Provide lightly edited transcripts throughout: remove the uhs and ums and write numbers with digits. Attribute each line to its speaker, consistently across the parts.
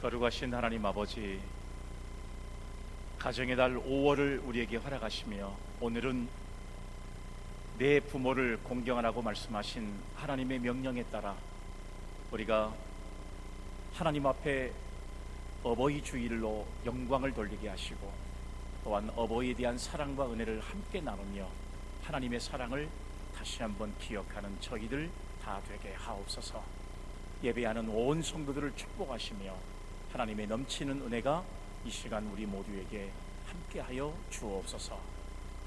Speaker 1: 거룩하신 하나님 아버지, 가정의 달 5월을 우리에게 허락하시며 오늘은 내 부모를 공경하라고 말씀하신 하나님의 명령에 따라 우리가 하나님 앞에 어버이 주일로 영광을 돌리게 하시고, 또한 어버이에 대한 사랑과 은혜를 함께 나누며 하나님의 사랑을 다시 한번 기억하는 저희들 다 되게 하옵소서. 예배하는 온 성도들을 축복하시며 하나님의 넘치는 은혜가 이 시간 우리 모두에게 함께하여 주옵소서.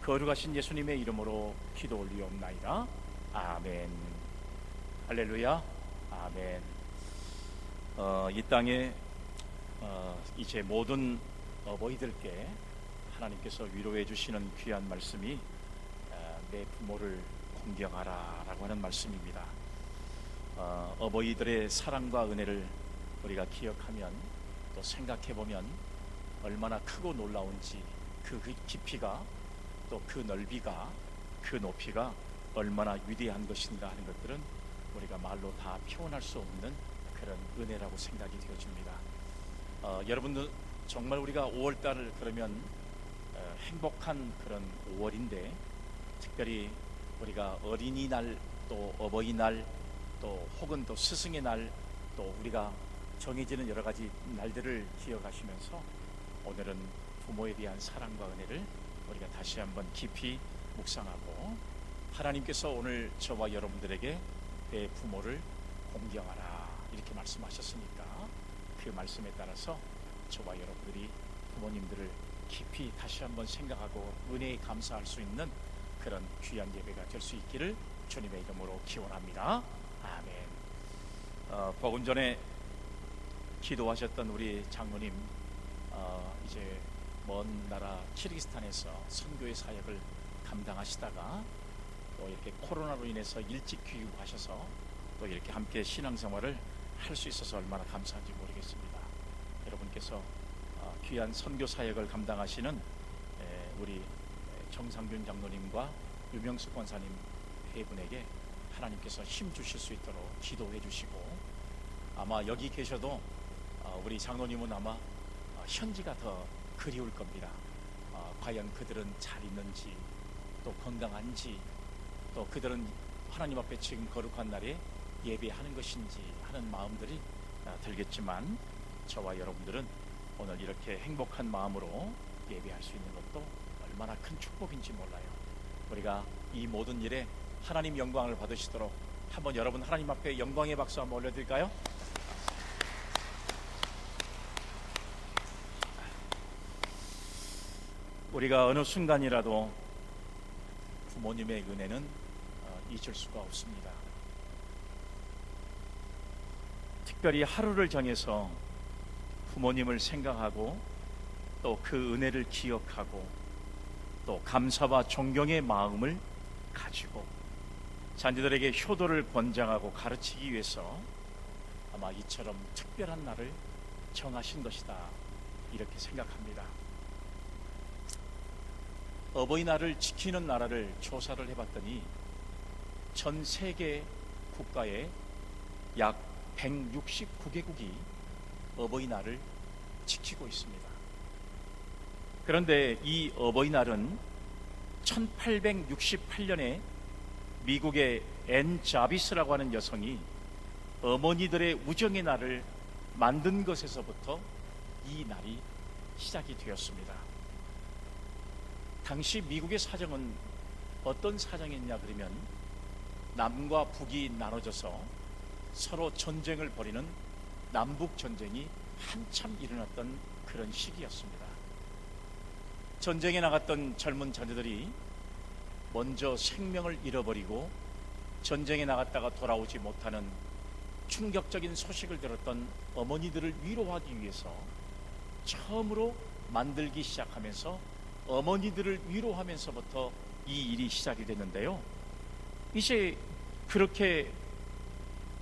Speaker 1: 거룩하신 예수님의 이름으로 기도 올리옵나이다. 아멘. 할렐루야. 아멘. 이 땅에 이제 모든 어버이들께 하나님께서 위로해 주시는 귀한 말씀이 내 부모를 공경하라 라고 하는 말씀입니다. 어버이들의 사랑과 은혜를 우리가 기억하면, 또 생각해보면 얼마나 크고 놀라운지, 그 깊이가, 또 그 넓이가, 그 높이가 얼마나 위대한 것인가 하는 것들은 우리가 말로 다 표현할 수 없는 그런 은혜라고 생각이 되어집니다. 여러분들, 정말 우리가 5월달을 그러면 행복한 그런 5월인데, 특별히 우리가 어린이날, 또 어버이날, 또 혹은 또 스승의 날, 또 우리가 정해지는 여러 가지 날들을 기억하시면서 오늘은 부모에 대한 사랑과 은혜를 우리가 다시 한번 깊이 묵상하고, 하나님께서 오늘 저와 여러분들에게 내 부모를 공경하라 이렇게 말씀하셨으니까 그 말씀에 따라서 저와 여러분들이 부모님들을 깊이 다시 한번 생각하고 은혜에 감사할 수 있는 그런 귀한 예배가 될 수 있기를 주님의 이름으로 기원합니다. 아멘. 조금 전에 기도하셨던 우리 장로님, 이제 먼 나라 키르기스탄에서 선교의 사역을 감당하시다가 또 이렇게 코로나로 인해서 일찍 귀국하셔서 또 이렇게 함께 신앙생활을 할 수 있어서 얼마나 감사한지 모르겠습니다. 여러분께서 귀한 선교 사역을 감당하시는 우리 정상균 장로님과 유명숙 권사님 세 분에게 하나님께서 힘 주실 수 있도록 기도해 주시고, 아마 여기 계셔도 우리 장로님은 아마 현지가 더 그리울 겁니다. 과연 그들은 잘 있는지, 또 건강한지, 또 그들은 하나님 앞에 지금 거룩한 날에 예배하는 것인지 하는 마음들이 들겠지만, 저와 여러분들은 오늘 이렇게 행복한 마음으로 예배할 수 있는 것도 얼마나 큰 축복인지 몰라요. 우리가 이 모든 일에 하나님 영광을 받으시도록 한번 여러분 하나님 앞에 영광의 박수 한번 올려드릴까요? 우리가 어느 순간이라도 부모님의 은혜는 잊을 수가 없습니다. 특별히 하루를 정해서 부모님을 생각하고, 또 그 은혜를 기억하고, 또 감사와 존경의 마음을 가지고 자녀들에게 효도를 권장하고 가르치기 위해서 아마 이처럼 특별한 날을 정하신 것이다, 이렇게 생각합니다. 어버이날을 지키는 나라를 조사를 해봤더니 전 세계 국가의 약 169개국이 어버이날을 지키고 있습니다. 그런데 이 어버이날은 1868년에 미국의 앤 자비스라고 하는 여성이 어머니들의 우정의 날을 만든 것에서부터 이 날이 시작이 되었습니다. 당시 미국의 사정은 어떤 사정이었냐 그러면, 남과 북이 나눠져서 서로 전쟁을 벌이는 남북 전쟁이 한참 일어났던 그런 시기였습니다. 전쟁에 나갔던 젊은 자녀들이 먼저 생명을 잃어버리고 전쟁에 나갔다가 돌아오지 못하는 충격적인 소식을 들었던 어머니들을 위로하기 위해서 처음으로 만들기 시작하면서 어머니들을 위로하면서부터 이 일이 시작이 됐는데요. 이제 그렇게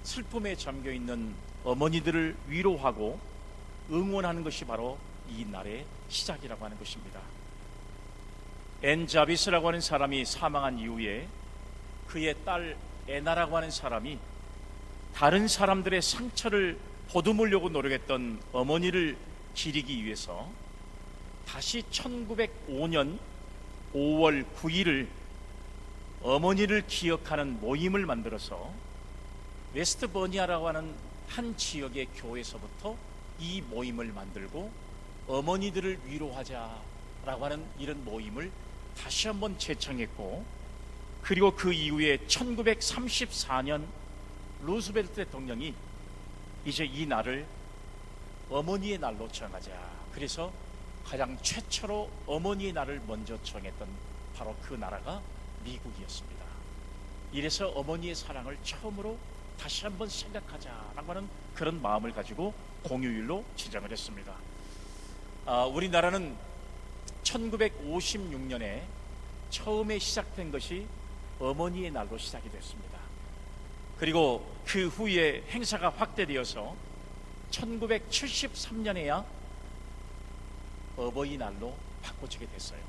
Speaker 1: 슬픔에 잠겨있는 어머니들을 위로하고 응원하는 것이 바로 이 날의 시작이라고 하는 것입니다. 앤 자비스라고 하는 사람이 사망한 이후에 그의 딸 애나라고 하는 사람이 다른 사람들의 상처를 보듬으려고 노력했던 어머니를 기리기 위해서 다시 1905년 5월 9일을 어머니를 기억하는 모임을 만들어서 웨스트버니아라고 하는 한 지역의 교회에서부터 이 모임을 만들고 어머니들을 위로하자라고 하는 이런 모임을 다시 한번 제창했고, 그리고 그 이후에 1934년 루스벨트 대통령이 이제 이 날을 어머니의 날로 정하자, 그래서 가장 최초로 어머니의 날을 먼저 정했던 바로 그 나라가 미국이었습니다. 이래서 어머니의 사랑을 처음으로 다시 한번 생각하자라고 하는 그런 마음을 가지고 공휴일로 지정을 했습니다. 우리나라는 1956년에 처음에 시작된 것이 어머니의 날로 시작이 됐습니다. 그리고 그 후에 행사가 확대되어서 1973년에야 어버이날로 바꿔지게 됐어요.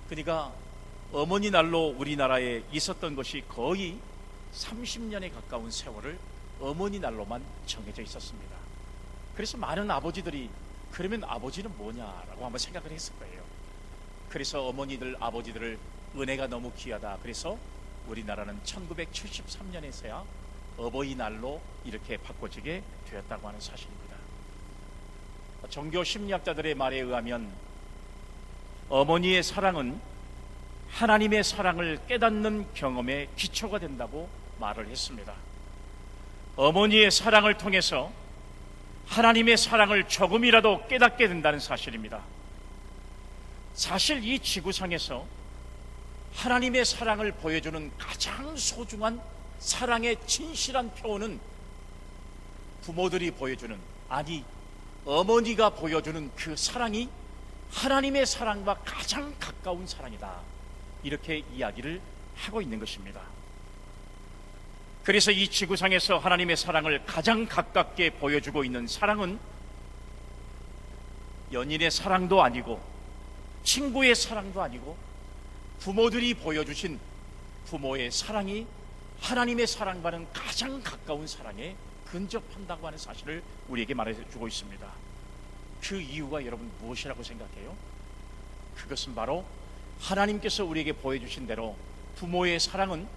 Speaker 1: 그러니까 어머니 날로 우리나라에 있었던 것이 거의 30년에 가까운 세월을 어머니 날로만 정해져 있었습니다. 그래서 많은 아버지들이 그러면 아버지는 뭐냐라고 한번 생각을 했을 거예요. 그래서 어머니들, 아버지들을 은혜가 너무 귀하다, 그래서 우리나라는 1973년에서야 어버이날로 이렇게 바꿔지게 되었다고 하는 사실입니다. 종교 심리학자들의 말에 의하면 어머니의 사랑은 하나님의 사랑을 깨닫는 경험의 기초가 된다고 말을 했습니다. 어머니의 사랑을 통해서 하나님의 사랑을 조금이라도 깨닫게 된다는 사실입니다. 사실 이 지구상에서 하나님의 사랑을 보여주는 가장 소중한 사랑의 진실한 표현은 부모들이 보여주는, 아니 어머니가 보여주는 그 사랑이 하나님의 사랑과 가장 가까운 사랑이다, 이렇게 이야기를 하고 있는 것입니다. 그래서 이 지구상에서 하나님의 사랑을 가장 가깝게 보여주고 있는 사랑은 연인의 사랑도 아니고 친구의 사랑도 아니고 부모들이 보여주신 부모의 사랑이 하나님의 사랑과는 가장 가까운 사랑에 근접한다고 하는 사실을 우리에게 말해주고 있습니다. 그 이유가 여러분 무엇이라고 생각해요? 그것은 바로 하나님께서 우리에게 보여주신 대로 부모의 사랑은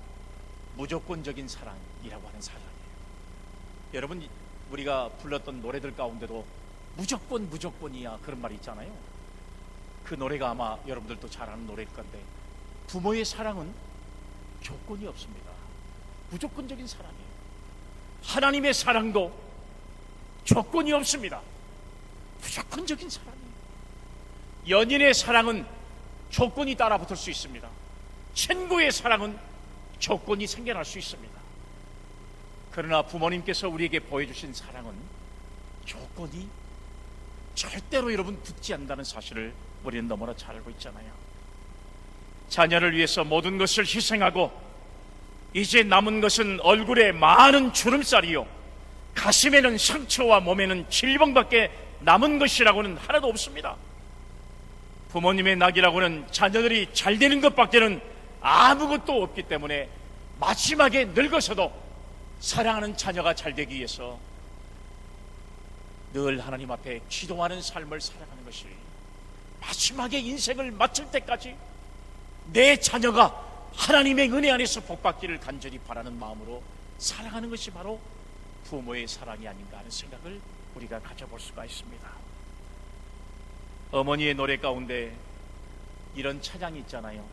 Speaker 1: 무조건적인 사랑이라고 하는 사랑이에요. 여러분, 우리가 불렀던 노래들 가운데도 무조건이야 그런 말이 있잖아요. 그 노래가 아마 여러분들도 잘 아는 노래일 건데, 부모의 사랑은 조건이 없습니다. 무조건적인 사랑이에요. 하나님의 사랑도 조건이 없습니다. 무조건적인 사랑이에요. 연인의 사랑은 조건이 따라붙을 수 있습니다. 친구의 사랑은 조건이 생겨날 수 있습니다. 그러나 부모님께서 우리에게 보여주신 사랑은 조건이 절대로 여러분 붙지 않는다는 사실을 우리는 너무나 잘 알고 있잖아요. 자녀를 위해서 모든 것을 희생하고 이제 남은 것은 얼굴에 많은 주름살이요 가슴에는 상처와 몸에는 질병밖에 남은 것이라고는 하나도 없습니다. 부모님의 낙이라고는 자녀들이 잘 되는 것밖에는 아무것도 없기 때문에 마지막에 늙어서도 사랑하는 자녀가 잘 되기 위해서 늘 하나님 앞에 기도하는 삶을 살아가는 것이, 마지막에 인생을 마칠 때까지 내 자녀가 하나님의 은혜 안에서 복받기를 간절히 바라는 마음으로 살아가는 것이 바로 부모의 사랑이 아닌가 하는 생각을 우리가 가져볼 수가 있습니다. 어머니의 노래 가운데 이런 찬양이 있잖아요.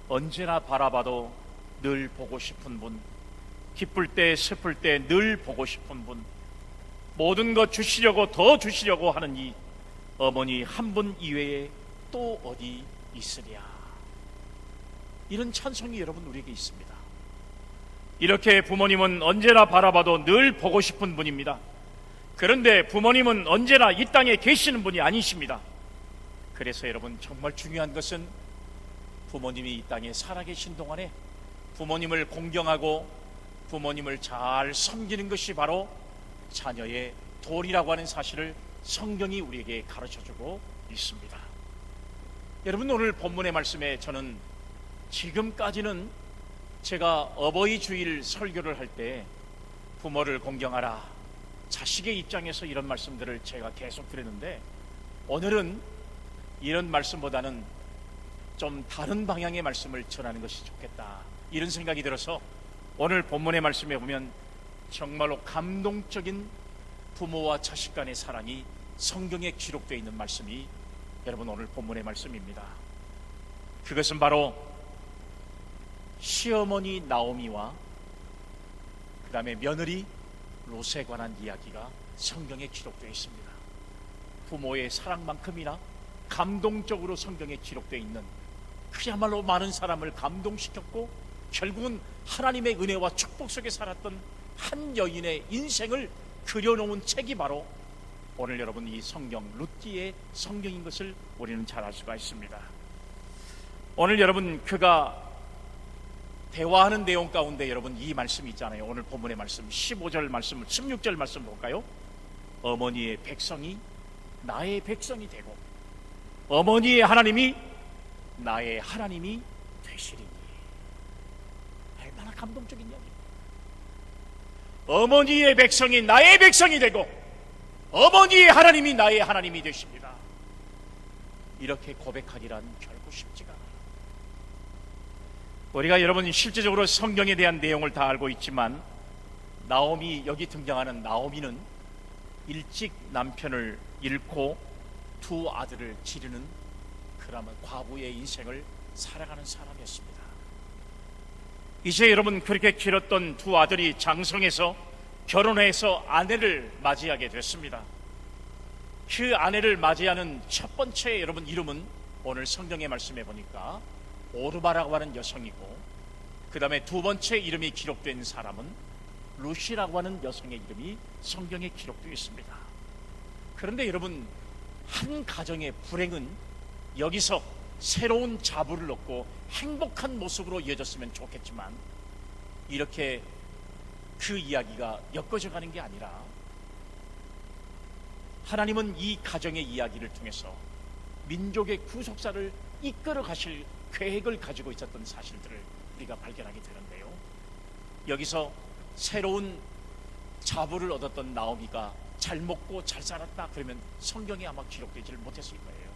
Speaker 1: 언제나 바라봐도 늘 보고 싶은 분, 기쁠 때 슬플 때 늘 보고 싶은 분, 모든 것 주시려고 더 주시려고 하는 이 어머니 한 분 이외에 또 어디 있으랴. 이런 찬송이 여러분 우리에게 있습니다. 이렇게 부모님은 언제나 바라봐도 늘 보고 싶은 분입니다. 그런데 부모님은 언제나 이 땅에 계시는 분이 아니십니다. 그래서 여러분 정말 중요한 것은 부모님이 이 땅에 살아계신 동안에 부모님을 공경하고 부모님을 잘 섬기는 것이 바로 자녀의 도리라고 하는 사실을 성경이 우리에게 가르쳐주고 있습니다. 여러분, 오늘 본문의 말씀에 저는 지금까지는 제가 어버이 주일 설교를 할 때 부모를 공경하라, 자식의 입장에서 이런 말씀들을 제가 계속 드렸는데, 오늘은 이런 말씀보다는 좀 다른 방향의 말씀을 전하는 것이 좋겠다, 이런 생각이 들어서 오늘 본문의 말씀에 보면 정말로 감동적인 부모와 자식 간의 사랑이 성경에 기록되어 있는 말씀이 여러분 오늘 본문의 말씀입니다. 그것은 바로 시어머니 나오미와 그 다음에 며느리 롯에 관한 이야기가 성경에 기록되어 있습니다. 부모의 사랑만큼이나 감동적으로 성경에 기록되어 있는, 그야말로 많은 사람을 감동시켰고 결국은 하나님의 은혜와 축복 속에 살았던 한 여인의 인생을 그려놓은 책이 바로 오늘 여러분 이 성경 룻기의 성경인 것을 우리는 잘 알 수가 있습니다. 오늘 여러분 그가 대화하는 내용 가운데 여러분 이 말씀이 있잖아요. 오늘 본문의 말씀 15절 말씀, 16절 말씀 볼까요? 어머니의 백성이 나의 백성이 되고 어머니의 하나님이 나의 하나님이 되시리니. 얼마나 감동적인 이야기입니다. 어머니의 백성이 나의 백성이 되고 어머니의 하나님이 나의 하나님이 되십니다. 이렇게 고백하기란 결코 쉽지가 않아요. 우리가 여러분 실제적으로 성경에 대한 내용을 다 알고 있지만, 나오미, 여기 등장하는 나오미는 일찍 남편을 잃고 두 아들을 기르는 그러면 과부의 인생을 살아가는 사람이었습니다. 이제 여러분 그렇게 길었던 두 아들이 장성해서 결혼해서 아내를 맞이하게 됐습니다. 그 아내를 맞이하는 첫 번째 여러분 이름은 오늘 성경의 말씀에 보니까 오르바라고 하는 여성이고, 그 다음에 두 번째 이름이 기록된 사람은 루시라고 하는 여성의 이름이 성경에 기록되어 있습니다. 그런데 여러분 한 가정의 불행은 여기서 새로운 자부를 얻고 행복한 모습으로 이어졌으면 좋겠지만, 이렇게 그 이야기가 엮어져 가는 게 아니라 하나님은 이 가정의 이야기를 통해서 민족의 구속사를 이끌어 가실 계획을 가지고 있었던 사실들을 우리가 발견하게 되는데요, 여기서 새로운 자부를 얻었던 나오미가 잘 먹고 잘 살았다 그러면 성경에 아마 기록되지를 못했을 거예요.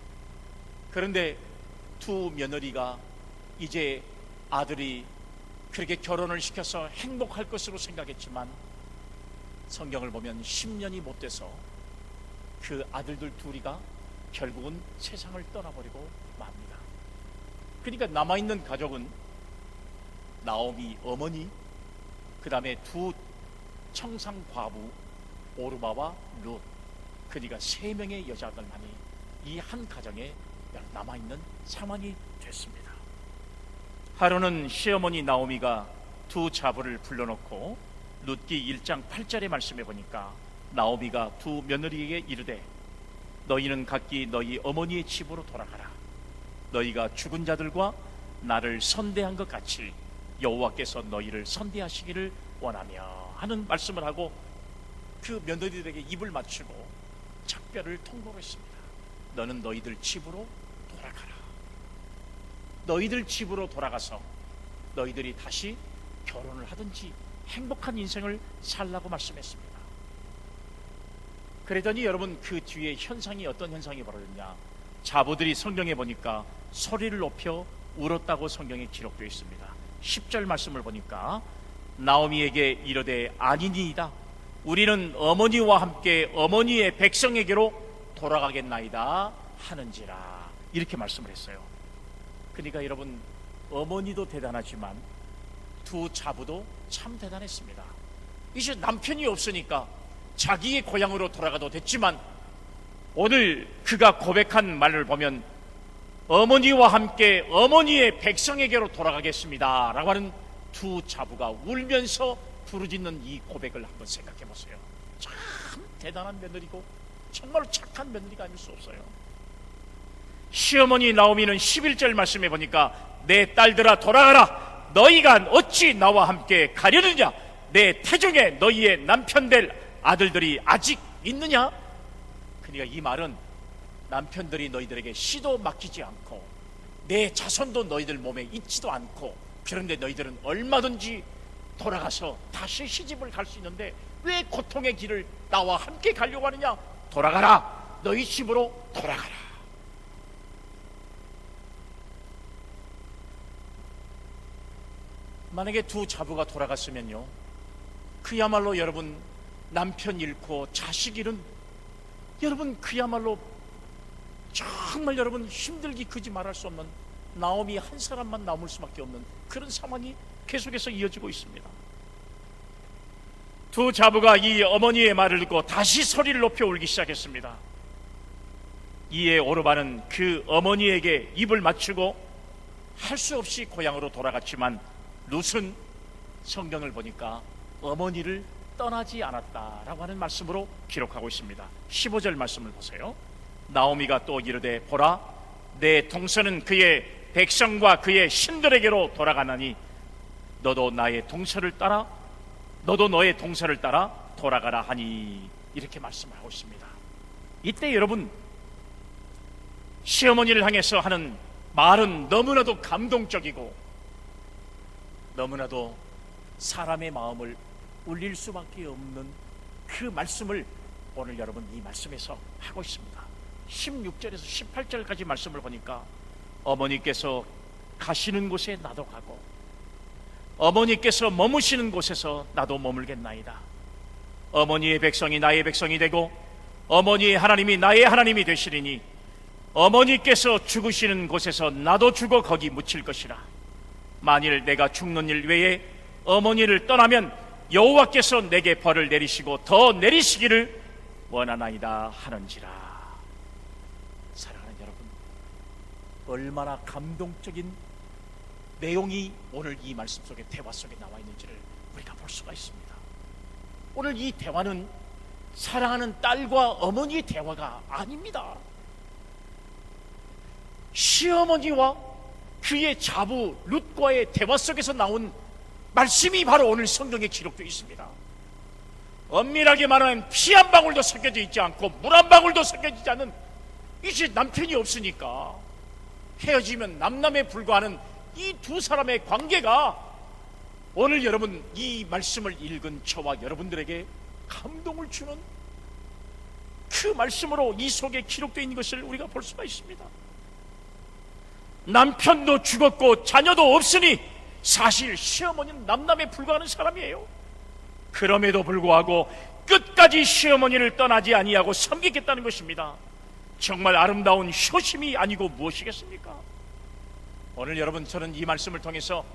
Speaker 1: 그런데 두 며느리가 이제 아들이 그렇게 결혼을 시켜서 행복할 것으로 생각했지만, 성경을 보면 10년이 못 돼서 그 아들들 둘이가 결국은 세상을 떠나버리고 맙니다. 그러니까 남아있는 가족은 나오미 어머니, 그 다음에 두 청상 과부 오르바와 룻, 그러니까 세 명의 여자들만이 이 한 가정에 남아있는 상황이 됐습니다. 하루는 시어머니 나오미가 두 자부를 불러놓고 룻기 1장 8절의 말씀에 보니까 나오미가 두 며느리에게 이르되 너희는 각기 너희 어머니의 집으로 돌아가라. 너희가 죽은 자들과 나를 선대한 것 같이 여호와께서 너희를 선대하시기를 원하며 하는 말씀을 하고 그 며느리들에게 입을 맞추고 작별을 통보를 했습니다. 너는 너희들 집으로 돌아가라. 너희들 집으로 돌아가서 너희들이 다시 결혼을 하든지 행복한 인생을 살라고 말씀했습니다. 그러더니 여러분 그 뒤에 현상이 어떤 현상이 벌어졌냐, 자부들이 성경에 보니까 소리를 높여 울었다고 성경에 기록되어 있습니다. 10절 말씀을 보니까 나오미에게 이르되 아니니이다. 우리는 어머니와 함께 어머니의 백성에게로 돌아가겠나이다 하는지라, 이렇게 말씀을 했어요. 그러니까 여러분 어머니도 대단하지만 두 자부도 참 대단했습니다. 이제 남편이 없으니까 자기의 고향으로 돌아가도 됐지만, 오늘 그가 고백한 말을 보면 어머니와 함께 어머니의 백성에게로 돌아가겠습니다 라고 하는 두 자부가 울면서 부르짖는 이 고백을 한번 생각해 보세요. 참 대단한 며느리고 정말로 착한 며느리가 아닐 수 없어요. 시어머니 나오미는 11절 말씀에 보니까 내 딸들아 돌아가라. 너희가 어찌 나와 함께 가려느냐. 내 태중에 너희의 남편 될 아들들이 아직 있느냐. 그러니까 이 말은 남편들이 너희들에게 씨도 맡기지 않고 내 자손도 너희들 몸에 있지도 않고, 그런데 너희들은 얼마든지 돌아가서 다시 시집을 갈 수 있는데 왜 고통의 길을 나와 함께 가려고 하느냐? 돌아가라, 너희 집으로 돌아가라. 만약에 두 자부가 돌아갔으면요, 그야말로 여러분 남편 잃고 자식 잃은 여러분, 그야말로 정말 여러분 힘들기 그지 말할 수 없는, 나오미 한 사람만 남을 수밖에 없는 그런 상황이 계속해서 이어지고 있습니다. 두 자부가 이 어머니의 말을 듣고 다시 소리를 높여 울기 시작했습니다. 이에 오르바는 그 어머니에게 입을 맞추고 할 수 없이 고향으로 돌아갔지만 룻은 성경을 보니까 어머니를 떠나지 않았다라고 하는 말씀으로 기록하고 있습니다. 15절 말씀을 보세요. 나오미가 또 이르되, 보라, 내 동서는 그의 백성과 그의 신들에게로 돌아가나니 너도 너의 동서를 따라 돌아가라 하니, 이렇게 말씀을 하고 있습니다. 이때 여러분, 시어머니를 향해서 하는 말은 너무나도 감동적이고 너무나도 사람의 마음을 울릴 수밖에 없는 그 말씀을 오늘 여러분 이 말씀에서 하고 있습니다. 16절에서 18절까지 말씀을 보니까 어머니께서 가시는 곳에 나도 가고 어머니께서 머무시는 곳에서 나도 머물겠나이다. 어머니의 백성이 나의 백성이 되고 어머니의 하나님이 나의 하나님이 되시리니 어머니께서 죽으시는 곳에서 나도 죽어 거기 묻힐 것이라. 만일 내가 죽는 일 외에 어머니를 떠나면 여호와께서 내게 벌을 내리시고 더 내리시기를 원하나이다 하는지라. 사랑하는 여러분, 얼마나 감동적인 내용이 오늘 이 말씀 속에, 대화 속에 나와 있는지를 우리가 볼 수가 있습니다. 오늘 이 대화는 사랑하는 딸과 어머니의 대화가 아닙니다. 시어머니와 그의 자부 룻과의 대화 속에서 나온 말씀이 바로 오늘 성경에 기록되어 있습니다. 엄밀하게 말하면 피 한 방울도 섞여져 있지 않고 물 한 방울도 섞여지지 않은, 이제 남편이 없으니까 헤어지면 남남에 불과하는 이 두 사람의 관계가 오늘 여러분 이 말씀을 읽은 저와 여러분들에게 감동을 주는 그 말씀으로 이 속에 기록되어 있는 것을 우리가 볼 수가 있습니다. 남편도 죽었고 자녀도 없으니 사실 시어머니는 남남에 불과하는 사람이에요. 그럼에도 불구하고 끝까지 시어머니를 떠나지 아니하고 섬기겠다는 것입니다. 정말 아름다운 효심이 아니고 무엇이겠습니까? 오늘 여러분, 저는 이 말씀을 통해서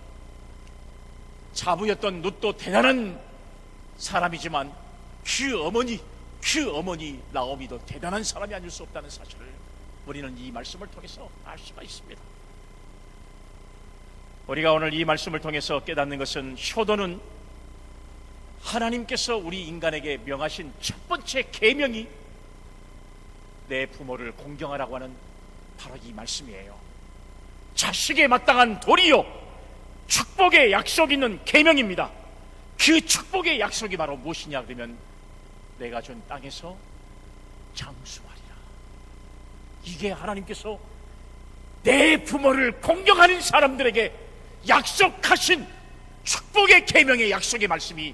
Speaker 1: 자부였던 룻도 대단한 사람이지만 그 어머니 나오미도 대단한 사람이 아닐 수 없다는 사실을 우리는 이 말씀을 통해서 알 수가 있습니다. 우리가 오늘 이 말씀을 통해서 깨닫는 것은, 효도는 하나님께서 우리 인간에게 명하신 첫 번째 계명이 내 부모를 공경하라고 하는 바로 이 말씀이에요. 자식에 마땅한 도리요 축복의 약속 있는 계명입니다. 그 축복의 약속이 바로 무엇이냐 그러면, 내가 준 땅에서 장수하리라. 이게 하나님께서 내 부모를 공경하는 사람들에게 약속하신 축복의 계명의 약속의 말씀이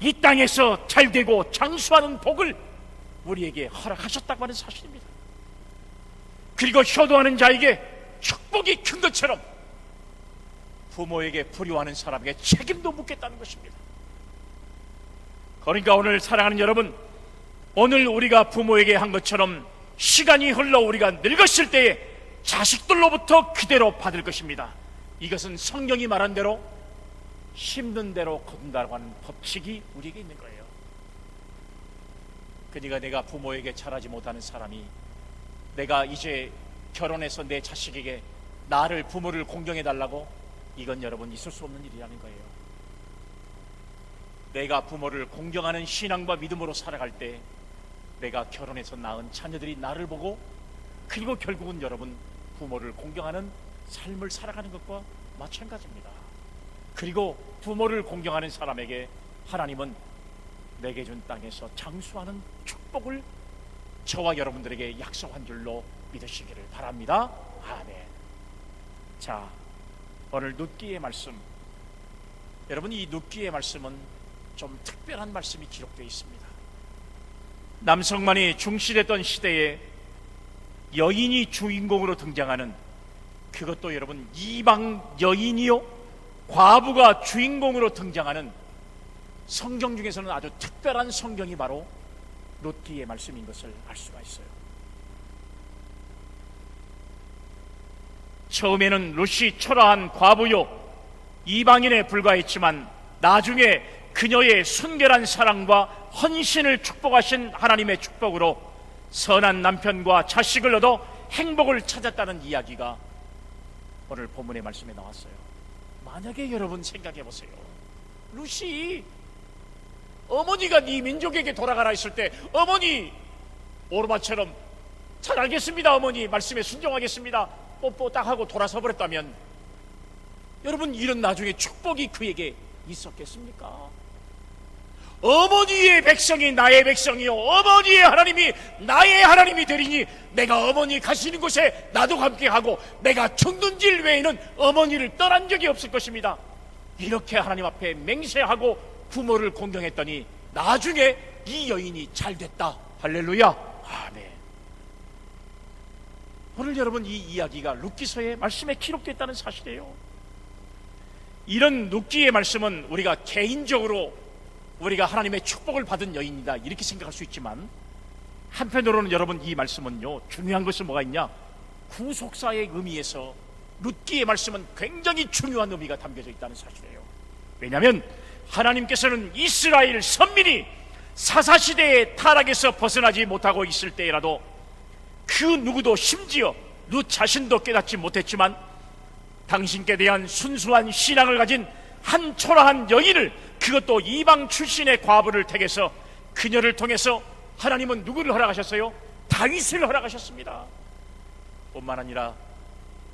Speaker 1: 이 땅에서 잘되고 장수하는 복을 우리에게 허락하셨다고 하는 사실입니다. 그리고 효도하는 자에게 축복이 큰 것처럼 부모에게 불효하는 사람에게 책임도 묻겠다는 것입니다. 그러니까 오늘 사랑하는 여러분, 오늘 우리가 부모에게 한 것처럼 시간이 흘러 우리가 늙었을 때에 자식들로부터 그대로 받을 것입니다. 이것은 성경이 말한 대로 심는 대로 거둔다고 하는 법칙이 우리에게 있는 거예요. 그러니까 내가 부모에게 잘하지 못하는 사람이 내가 이제 결혼해서 내 자식에게 나를, 부모를 공경해달라고, 이건 여러분 있을 수 없는 일이라는 거예요. 내가 부모를 공경하는 신앙과 믿음으로 살아갈 때 내가 결혼해서 낳은 자녀들이 나를 보고, 그리고 결국은 여러분 부모를 공경하는 삶을 살아가는 것과 마찬가지입니다. 그리고 부모를 공경하는 사람에게 하나님은 내게 준 땅에서 장수하는 축복을 저와 여러분들에게 약속한 줄로 믿으시기를 바랍니다. 아멘. 자, 오늘 룻기의 말씀, 여러분, 이 룻기의 말씀은 좀 특별한 말씀이 기록되어 있습니다. 남성만이 중시됐던 시대에 여인이 주인공으로 등장하는, 그것도 여러분 이방 여인이요 과부가 주인공으로 등장하는 성경 중에서는 아주 특별한 성경이 바로 룻기의 말씀인 것을 알 수가 있어요. 처음에는 룻이 초라한 과부요 이방인에 불과했지만 나중에 그녀의 순결한 사랑과 헌신을 축복하신 하나님의 축복으로 선한 남편과 자식을 얻어 행복을 찾았다는 이야기가 오늘 본문의 말씀에 나왔어요. 만약에 여러분 생각해 보세요. 룻이 어머니가 네 민족에게 돌아가라 했을 때 어머니 오르마처럼 잘 알겠습니다, 어머니 말씀에 순종하겠습니다, 뽀뽀 딱 하고 돌아서 버렸다면 여러분, 이런 나중에 축복이 그에게 있었겠습니까? 어머니의 백성이 나의 백성이요 어머니의 하나님이 나의 하나님이 되리니 내가 어머니 가시는 곳에 나도 함께 가고 내가 죽는 질 외에는 어머니를 떠난 적이 없을 것입니다. 이렇게 하나님 앞에 맹세하고 부모를 공경했더니 나중에 이 여인이 잘됐다. 할렐루야. 아멘. 오늘 여러분, 이 이야기가 룻기서의 말씀에 기록됐다는 사실이에요. 이런 룻기의 말씀은 우리가 개인적으로 우리가 하나님의 축복을 받은 여인이다 이렇게 생각할 수 있지만, 한편으로는 여러분 이 말씀은요 중요한 것은 뭐가 있냐, 구속사의 의미에서 룻기의 말씀은 굉장히 중요한 의미가 담겨져 있다는 사실이에요. 왜냐하면 하나님께서는 이스라엘 선민이 사사시대의 타락에서 벗어나지 못하고 있을 때라도 그 누구도, 심지어 룻 자신도 깨닫지 못했지만 당신께 대한 순수한 신앙을 가진 한 초라한 여인을, 그것도 이방 출신의 과부를 택해서 그녀를 통해서 하나님은 누구를 허락하셨어요? 다윗을 허락하셨습니다. 뿐만 아니라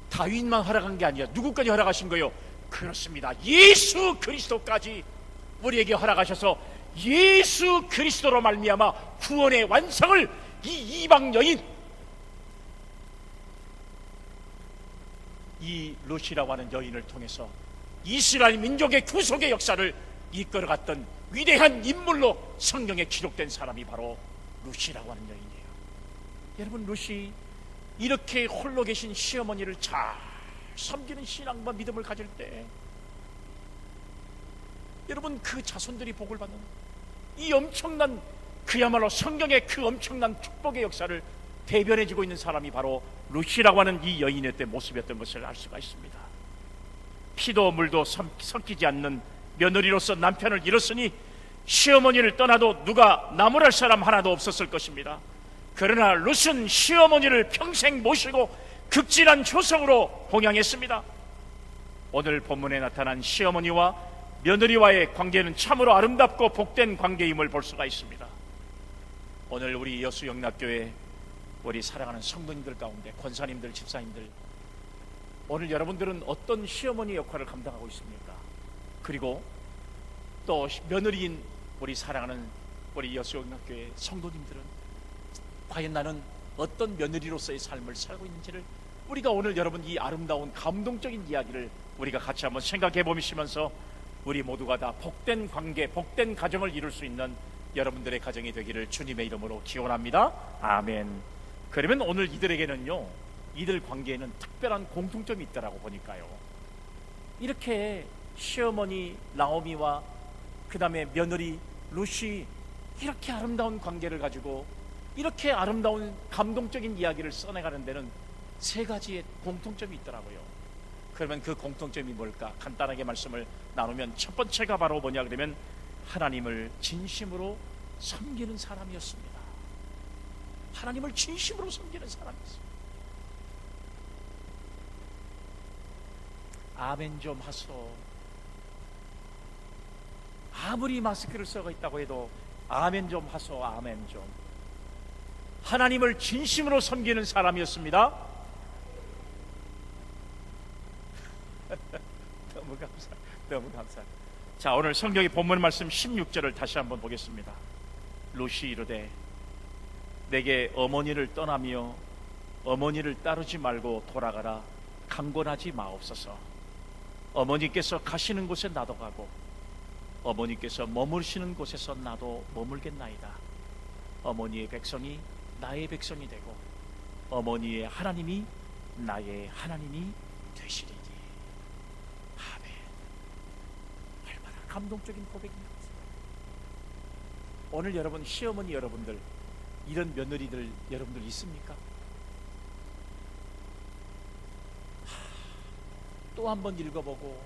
Speaker 1: 다윗만 허락한 게 아니라 누구까지 허락하신 거예요? 그렇습니다, 예수 그리스도까지 우리에게 허락하셔서 예수 그리스도로 말미암아 구원의 완성을 이 이방 여인, 이 룻이라고 하는 여인을 통해서 이스라엘 민족의 구속의 역사를 이끌어갔던 위대한 인물로 성경에 기록된 사람이 바로 룻이라고 하는 여인이에요. 여러분, 룻이 이렇게 홀로 계신 시어머니를 잘 섬기는 신앙과 믿음을 가질 때 여러분, 그 자손들이 복을 받는 이 엄청난, 그야말로 성경의 그 엄청난 축복의 역사를 대변해주고 있는 사람이 바로 룻이라고 하는 이 여인의 모습이었던 것을 알 수가 있습니다. 피도 물도 섞이지 않는 며느리로서 남편을 잃었으니 시어머니를 떠나도 누가 나무랄 사람 하나도 없었을 것입니다. 그러나 룻은 시어머니를 평생 모시고 극진한 효성으로 봉양했습니다. 오늘 본문에 나타난 시어머니와 며느리와의 관계는 참으로 아름답고 복된 관계임을 볼 수가 있습니다. 오늘 우리 여수영락교회 우리 사랑하는 성도님들 가운데 권사님들, 집사님들, 오늘 여러분들은 어떤 시어머니 역할을 감당하고 있습니까? 그리고 또 며느리인 우리 사랑하는 우리 여수영락교회 성도님들은 과연 나는 어떤 며느리로서의 삶을 살고 있는지를 우리가 오늘 여러분 이 아름다운 감동적인 이야기를 우리가 같이 한번 생각해 보시면서 우리 모두가 다 복된 관계, 복된 가정을 이룰 수 있는 여러분들의 가정이 되기를 주님의 이름으로 기원합니다. 아멘. 그러면 오늘 이들에게는요, 이들 관계에는 특별한 공통점이 있다라고 보니까요, 이렇게 시어머니 나오미와 그 다음에 며느리 룻이 이렇게 아름다운 관계를 가지고 이렇게 아름다운 감동적인 이야기를 써내가는 데는 세 가지의 공통점이 있더라고요. 그러면 그 공통점이 뭘까? 간단하게 말씀을 나누면 첫 번째가 바로 뭐냐 그러면 하나님을 진심으로 섬기는 사람이었습니다. 하나님을 진심으로 섬기는 사람이었습니다. 아멘 좀 하소. 아무리 마스크를 쓰고 있다고 해도 아멘 좀 하소. 아멘 좀. 하나님을 진심으로 섬기는 사람이었습니다. 너무 감사. 자, 오늘 성경의 본문 말씀 16절을 다시 한번 보겠습니다. 룻이 이르되 내게 어머니를 떠나며 어머니를 따르지 말고 돌아가라. 강권하지 마옵소서. 어머니께서 가시는 곳에 나도 가고 어머니께서 머무르시는 곳에서 나도 머물겠나이다. 어머니의 백성이 나의 백성이 되고 어머니의 하나님이 나의 하나님이 되시리니. 아멘. 얼마나 감동적인 고백입니다. 오늘 여러분, 시어머니 여러분들, 이런 며느리들 여러분들 있습니까? 또 한 번 읽어보고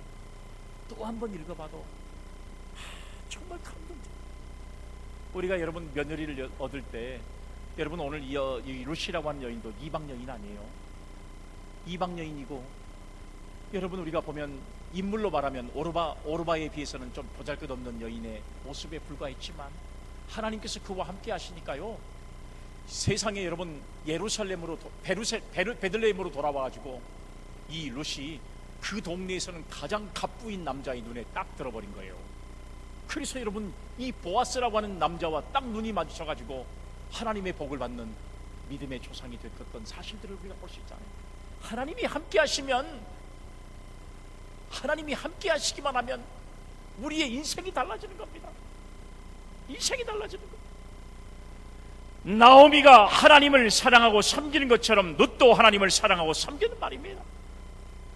Speaker 1: 또 한 번 읽어봐도 정말 감동적. 우리가 여러분 며느리를 얻을 때, 여러분 오늘 이 루시라고 하는 여인도 이방 여인 아니에요? 이방 여인이고, 여러분 우리가 보면 인물로 말하면 오르바에 비해서는 좀 보잘것없는 여인의 모습에 불과했지만 하나님께서 그와 함께 하시니까요, 세상에 여러분 예루살렘으로 베들레헴으로 돌아와가지고 이 룻이 그 동네에서는 가장 갑부인 남자의 눈에 딱 들어버린 거예요. 그래서 여러분 이 보아스라고 하는 남자와 딱 눈이 마주쳐가지고 하나님의 복을 받는 믿음의 조상이 됐던 사실들을 우리가 볼 수 있잖아요. 하나님이 함께 하시면, 하나님이 함께 하시기만 하면 우리의 인생이 달라지는 겁니다. 인생이 달라지는 겁니다. 나오미가 하나님을 사랑하고 섬기는 것처럼 룻도 하나님을 사랑하고 섬기는 말입니다.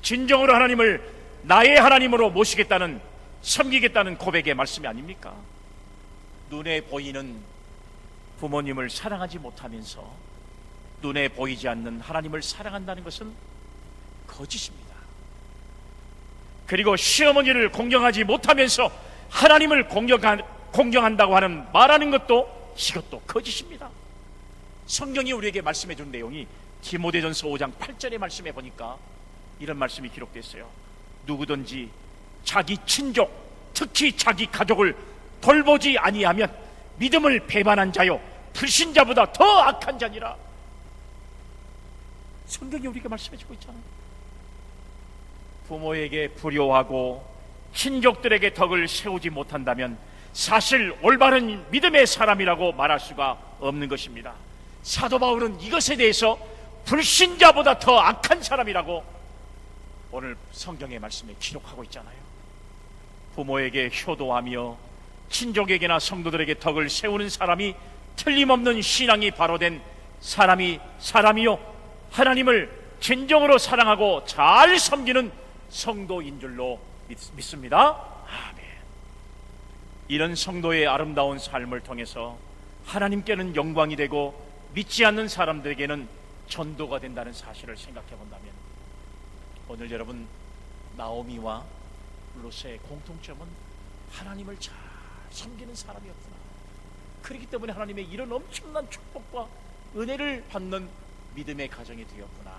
Speaker 1: 진정으로 하나님을 나의 하나님으로 모시겠다는, 섬기겠다는 고백의 말씀이 아닙니까? 눈에 보이는 부모님을 사랑하지 못하면서 눈에 보이지 않는 하나님을 사랑한다는 것은 거짓입니다. 그리고 시어머니를 공경하지 못하면서 하나님을 공경한다고 하는 말하는 것도, 이것도 거짓입니다. 성경이 우리에게 말씀해 준 내용이 디모데전서 5장 8절의 말씀에 보니까 이런 말씀이 기록됐어요. 누구든지 자기 친족, 특히 자기 가족을 돌보지 아니하면 믿음을 배반한 자요 불신자보다 더 악한 자니라. 성경이 우리에게 말씀해주고 있잖아요. 부모에게 불효하고 친족들에게 덕을 세우지 못한다면 사실 올바른 믿음의 사람이라고 말할 수가 없는 것입니다. 사도 바울은 이것에 대해서 불신자보다 더 악한 사람이라고 오늘 성경의 말씀에 기록하고 있잖아요. 부모에게 효도하며 친족에게나 성도들에게 덕을 세우는 사람이 틀림없는 신앙이 바로된 사람이요 하나님을 진정으로 사랑하고 잘 섬기는 성도인 줄로 믿습니다. 아멘. 이런 성도의 아름다운 삶을 통해서 하나님께는 영광이 되고 믿지 않는 사람들에게는 전도가 된다는 사실을 생각해 본다면, 오늘 여러분 나오미와 룻의 공통점은 하나님을 잘 섬기는 사람이었구나. 그렇기 때문에 하나님의 이런 엄청난 축복과 은혜를 받는 믿음의 가정이 되었구나,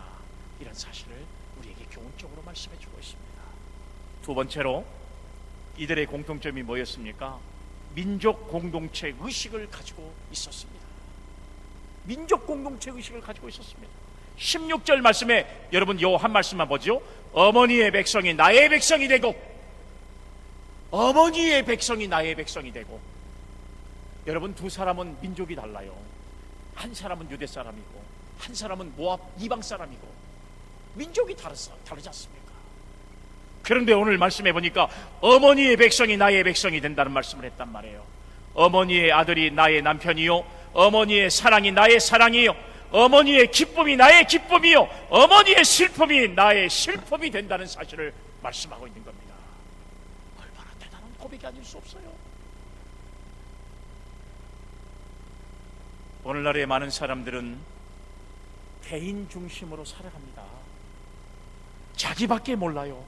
Speaker 1: 이런 사실을 우리에게 교훈적으로 말씀해 주고 있습니다. 두 번째로 이들의 공통점이 뭐였습니까? 민족 공동체 의식을 가지고 있었습니다. 민족 공동체 의식을 가지고 있었습니다. 16절 말씀에 여러분 요 한 말씀만 보죠. 어머니의 백성이 나의 백성이 되고, 어머니의 백성이 나의 백성이 되고. 여러분 두 사람은 민족이 달라요. 한 사람은 유대 사람이고 한 사람은 모압 이방 사람이고 민족이 다르지 않습니까? 그런데 오늘 말씀해 보니까 어머니의 백성이 나의 백성이 된다는 말씀을 했단 말이에요. 어머니의 아들이 나의 남편이요, 어머니의 사랑이 나의 사랑이요, 어머니의 기쁨이 나의 기쁨이요, 어머니의 슬픔이 나의 슬픔이 된다는 사실을 말씀하고 있는 겁니다. 얼마나 대단한 고백이 아닐 수 없어요. 오늘날의 많은 사람들은 개인 중심으로 살아갑니다. 자기밖에 몰라요.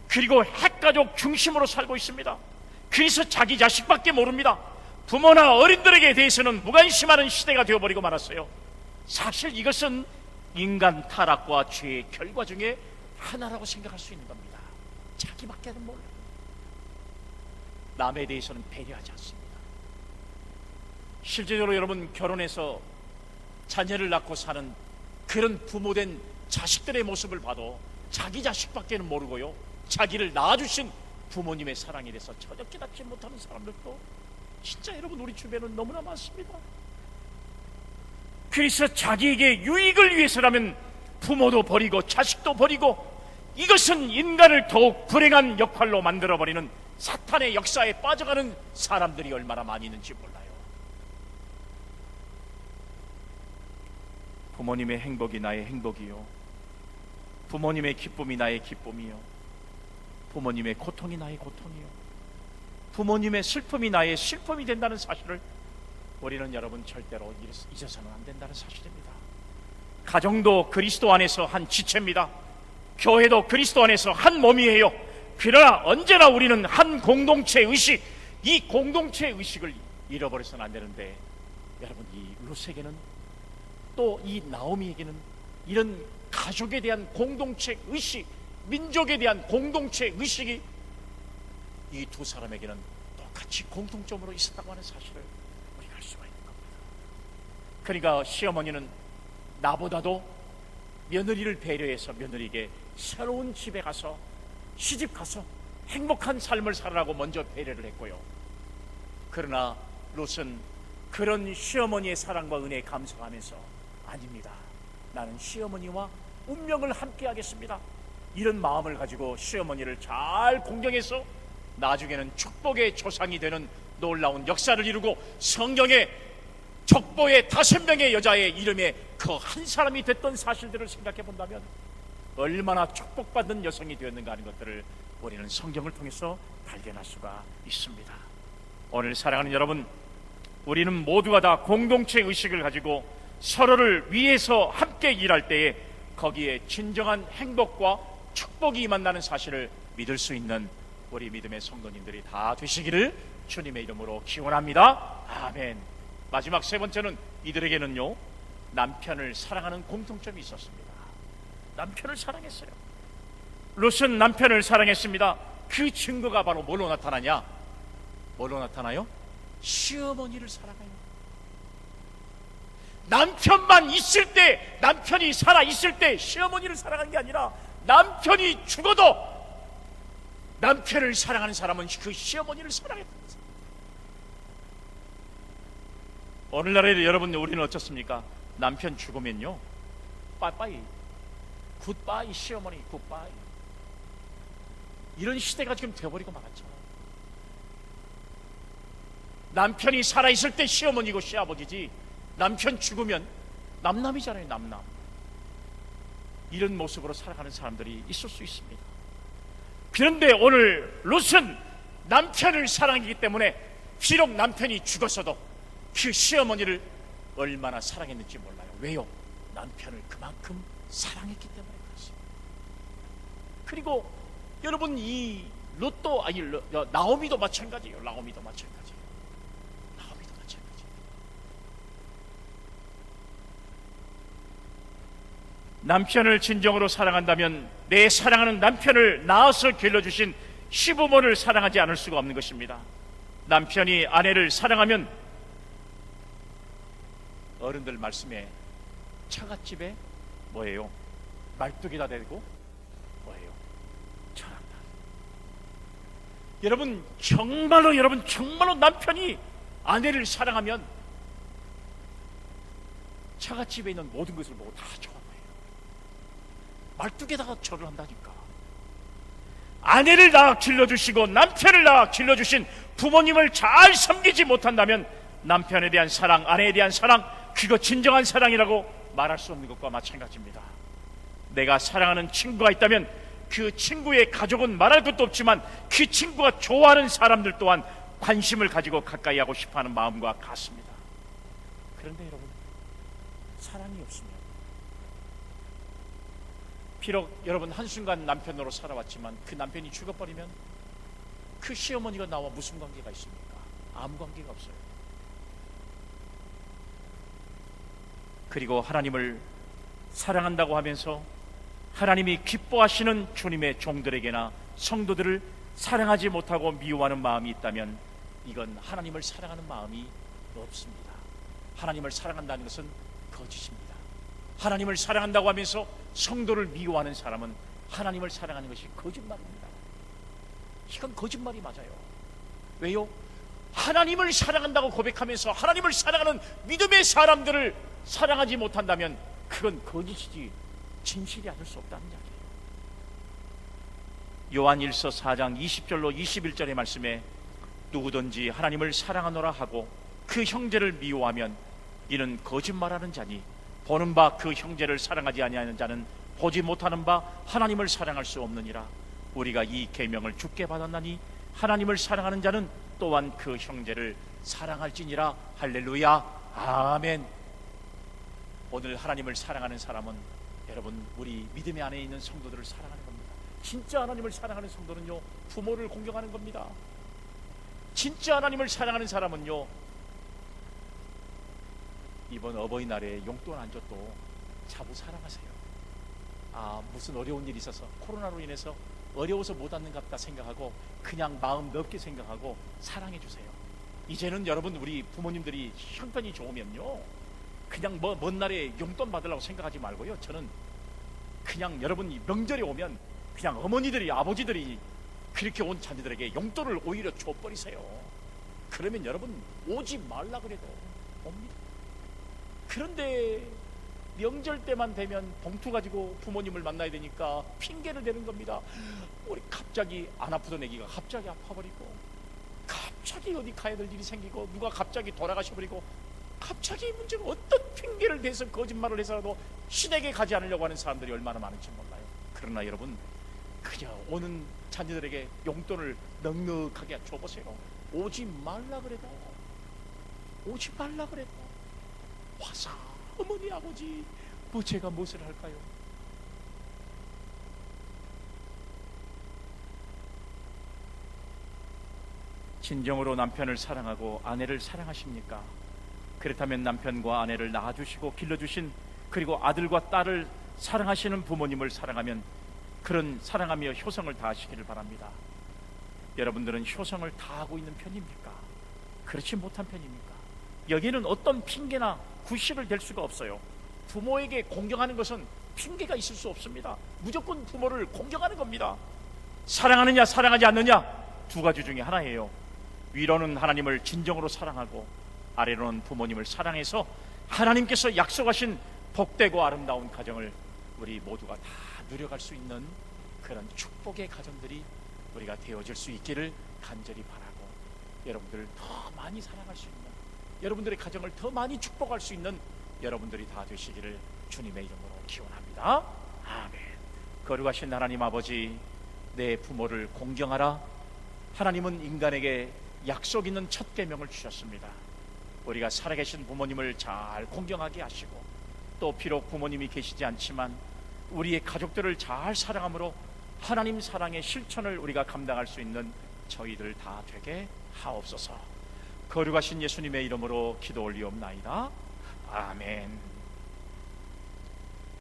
Speaker 1: 그리고 핵가족 중심으로 살고 있습니다. 그래서 자기 자식밖에 모릅니다. 부모나 어린들에게 대해서는 무관심하는 시대가 되어버리고 말았어요. 사실 이것은 인간 타락과 죄의 결과 중에 하나라고 생각할 수 있는 겁니다. 자기밖에는 몰라요. 남에 대해서는 배려하지 않습니다. 실제적으로 여러분 결혼해서 자녀를 낳고 사는 그런 부모된 자식들의 모습을 봐도 자기 자식밖에는 모르고요, 자기를 낳아주신 부모님의 사랑에 대해서 전혀 깨닫지 못하는 사람들도 진짜 여러분 우리 주변은 너무나 많습니다. 그래서 자기에게 유익을 위해서라면 부모도 버리고 자식도 버리고 이것은 인간을 더욱 불행한 역할로 만들어버리는 사탄의 역사에 빠져가는 사람들이 얼마나 많이 있는지 몰라요. 부모님의 행복이 나의 행복이요, 부모님의 기쁨이 나의 기쁨이요, 부모님의 고통이 나의 고통이요, 부모님의 슬픔이 나의 슬픔이 된다는 사실을 우리는 여러분 절대로 잊어서는 안 된다는 사실입니다. 가정도 그리스도 안에서 한 지체입니다. 교회도 그리스도 안에서 한 몸이에요. 그러나 언제나 우리는 한 공동체 의식, 이 공동체 의식을 잃어버려서는 안 되는데, 여러분, 이 룻에게는 또 이 나오미에게는 이런 가족에 대한 공동체 의식, 민족에 대한 공동체 의식이 이 두 사람에게는 똑같이 공통점으로 있었다고 하는 사실을 우리가 알 수가 있는 겁니다. 그러니까 시어머니는 나보다도 며느리를 배려해서 며느리에게 새로운 집에 가서, 시집 가서 행복한 삶을 살아라고 먼저 배려를 했고요. 그러나 롯은 그런 시어머니의 사랑과 은혜에 감사하면서, 아닙니다, 나는 시어머니와 운명을 함께 하겠습니다, 이런 마음을 가지고 시어머니를 잘 공경해서 나중에는 축복의 조상이 되는 놀라운 역사를 이루고 성경의 족보의 5명의 여자의 이름에 그 한 사람이 됐던 사실들을 생각해 본다면 얼마나 축복받은 여성이 되었는가 하는 것들을 우리는 성경을 통해서 발견할 수가 있습니다. 오늘 사랑하는 여러분, 우리는 모두가 다 공동체 의식을 가지고 서로를 위해서 함께 일할 때에 거기에 진정한 행복과 축복이 임한다는 사실을 믿을 수 있는 우리 믿음의 성도님들이 다 되시기를 주님의 이름으로 기원합니다. 아멘. 마지막 세 번째는, 이들에게는요, 남편을 사랑하는 공통점이 있었습니다. 남편을 사랑했어요. 롯은 남편을 사랑했습니다. 그 증거가 바로 뭘로 나타나냐? 뭘로 나타나요? 시어머니를 사랑해요. 남편만 있을 때, 남편이 살아있을 때 시어머니를 사랑하는 게 아니라 남편이 죽어도 남편을 사랑하는 사람은 그 시어머니를 사랑했던 거죠. 오늘날에 여러분, 우리는 어떻습니까? 남편 죽으면요, 빠이빠이, 굿바이 시어머니, 굿바이, 이런 시대가 지금 되어버리고 말았죠. 남편이 살아있을 때 시어머니고 시아버지지, 남편 죽으면 남남이잖아요, 남남. 이런 모습으로 살아가는 사람들이 있을 수 있습니다. 그런데 오늘 롯은 남편을 사랑하기 때문에 비록 남편이 죽었어도 그 시어머니를 얼마나 사랑했는지 몰라요. 왜요? 남편을 그만큼 사랑했기 때문에 그렇습니다. 그리고 여러분, 이 롯도, 아니 나오미도 마찬가지예요. 나오미도 마찬가지예요. 남편을 진정으로 사랑한다면 내 사랑하는 남편을 낳아서 길러주신 시부모를 사랑하지 않을 수가 없는 것입니다. 남편이 아내를 사랑하면, 어른들 말씀에 처갓집에 뭐예요? 말뚝에다 대고 뭐예요? 철한다. 여러분, 정말로 남편이 아내를 사랑하면 처갓집에 있는 모든 것을 보고 다 좋아해요. 말뚝에다가 절을 한다니까. 아내를 낳아 길러주시고 남편을 낳아 길러주신 부모님을 잘 섬기지 못한다면 남편에 대한 사랑, 아내에 대한 사랑, 그거 진정한 사랑이라고 말할 수 없는 것과 마찬가지입니다. 내가 사랑하는 친구가 있다면 그 친구의 가족은 말할 것도 없지만 그 친구가 좋아하는 사람들 또한 관심을 가지고 가까이 하고 싶어하는 마음과 같습니다. 그런데 여러분, 사랑이 없으면, 비록 여러분 한순간 남편으로 살아왔지만 그 남편이 죽어버리면 그 시어머니가 나와 무슨 관계가 있습니까? 아무 관계가 없어요. 그리고 하나님을 사랑한다고 하면서 하나님이 기뻐하시는 주님의 종들에게나 성도들을 사랑하지 못하고 미워하는 마음이 있다면 이건 하나님을 사랑하는 마음이 없습니다. 하나님을 사랑한다는 것은 거짓입니다. 하나님을 사랑한다고 하면서 성도를 미워하는 사람은 하나님을 사랑하는 것이 거짓말입니다. 이건 거짓말이 맞아요. 왜요? 하나님을 사랑한다고 고백하면서 하나님을 사랑하는 믿음의 사람들을 사랑하지 못한다면 그건 거짓이지 진실이 아닐 수 없다는 이야기예요. 요한일서 4장 20절로 21절의 말씀에 누구든지 하나님을 사랑하노라 하고 그 형제를 미워하면 이는 거짓말하는 자니 보는 바 그 형제를 사랑하지 아니하는 자는 보지 못하는 바 하나님을 사랑할 수 없느니라. 우리가 이 계명을 주께 받았나니 하나님을 사랑하는 자는 또한 그 형제를 사랑할지니라. 할렐루야. 아멘. 오늘 하나님을 사랑하는 사람은 여러분 우리 믿음의 안에 있는 성도들을 사랑하는 겁니다. 진짜 하나님을 사랑하는 성도는요 부모를 공경하는 겁니다. 진짜 하나님을 사랑하는 사람은요 이번 어버이날에 용돈 안 줘도 자부 사랑하세요. 무슨 어려운 일이 있어서 코로나로 인해서 어려워서 못 받는갑다 생각하고 그냥 마음 넓게 생각하고 사랑해 주세요. 이제는 여러분 우리 부모님들이 형편이 좋으면요 그냥 먼 날에 용돈 받으려고 생각하지 말고요, 저는 그냥 여러분 명절에 오면 그냥 어머니들이 아버지들이 그렇게 온 자녀들에게 용돈을 오히려 줘버리세요. 그러면 여러분 오지 말라 그래도 옵니다. 그런데 명절 때만 되면 봉투 가지고 부모님을 만나야 되니까 핑계를 대는 겁니다. 우리 갑자기 안 아프던 애기가 갑자기 아파버리고, 갑자기 어디 가야 될 일이 생기고, 누가 갑자기 돌아가셔버리고, 갑자기 문제가 어떤 핑계를 대서 거짓말을 해서라도 시댁에 가지 않으려고 하는 사람들이 얼마나 많은지 몰라요. 그러나 여러분 그냥 오는 자녀들에게 용돈을 넉넉하게 줘보세요. 오지 말라 그래도, 오지 말라 그래도 와서 어머니 아버지 뭐 제가 무엇을 할까요? 진정으로 남편을 사랑하고 아내를 사랑하십니까? 그렇다면 남편과 아내를 낳아주시고 길러주신 그리고 아들과 딸을 사랑하시는 부모님을 사랑하면 그런 사랑하며 효성을 다하시기를 바랍니다. 여러분들은 효성을 다하고 있는 편입니까? 그렇지 못한 편입니까? 여기는 어떤 핑계나 구실을 댈 수가 없어요. 부모에게 공경하는 것은 핑계가 있을 수 없습니다. 무조건 부모를 공경하는 겁니다. 사랑하느냐 사랑하지 않느냐 두 가지 중에 하나예요. 위로는 하나님을 진정으로 사랑하고 아래로는 부모님을 사랑해서 하나님께서 약속하신 복되고 아름다운 가정을 우리 모두가 다 누려갈 수 있는 그런 축복의 가정들이 우리가 되어질 수 있기를 간절히 바라고, 여러분들을 더 많이 사랑할 수 있는, 여러분들의 가정을 더 많이 축복할 수 있는 여러분들이 다 되시기를 주님의 이름으로 기원합니다. 아멘. 거룩하신 하나님 아버지, 내 부모를 공경하라. 하나님은 인간에게 약속 있는 첫 계명을 주셨습니다. 우리가 살아계신 부모님을 잘 공경하게 하시고, 또 비록 부모님이 계시지 않지만 우리의 가족들을 잘 사랑함으로 하나님 사랑의 실천을 우리가 감당할 수 있는 저희들 다 되게 하옵소서. 거룩하신 예수님의 이름으로 기도 올리옵나이다. 아멘.